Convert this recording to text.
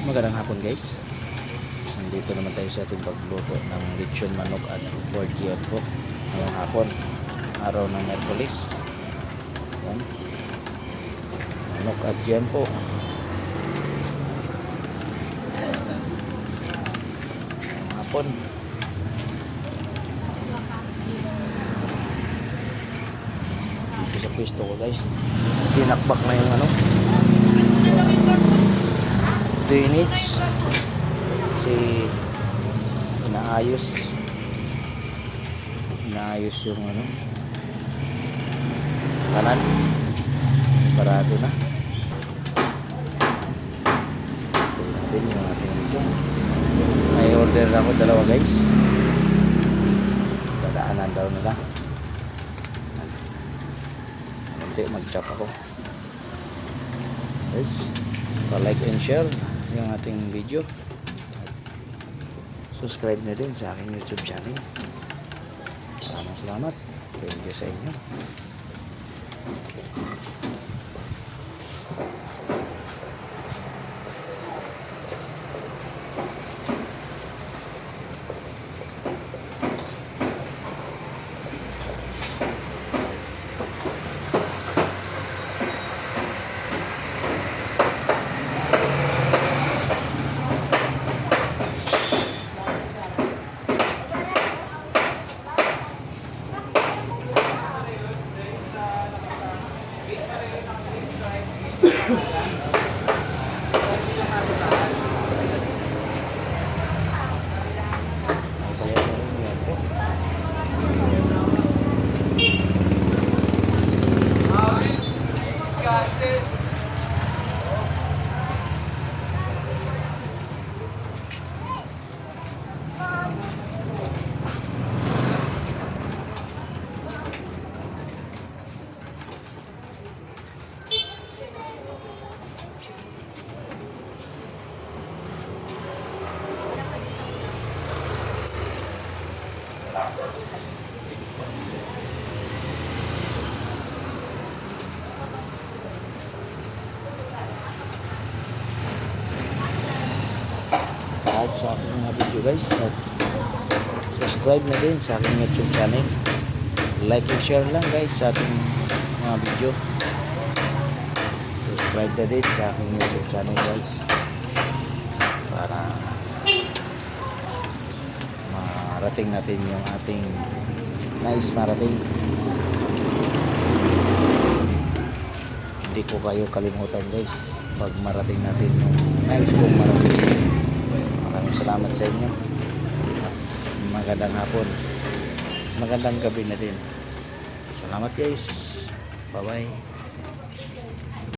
Magandang hapon guys. Nandito naman tayo sa ating pagluto ng lechon manok at pork yun po. Ngayong hapon, araw ng Merkulis. Yan. Manok at yan po. Ngayong hapon. Dito sa pwesto ko guys. Tinakbak na yung drainage kasi inaayos yung kanan, parado na. Ito natin yung ating video. May order ako dalawa guys, dadaanan daw nila. Hindi, mag-chop ako guys. Pa-like and share yung ating video. Subscribe na din sa aking YouTube channel. Maraming salamat. Thank you sa inyo. Sa aking mga video guys, at subscribe na din sa aking YouTube channel. Like and share lang guys sa ating mga video. Subscribe na din sa aking YouTube channel guys, para marating natin yung ating nais marating. Hindi ko kayo kalimutan guys pag marating natin yung nais kong marating. Maraming salamat sa inyo. Magandang hapon, magandang gabi na din. Salamat guys. Bye bye.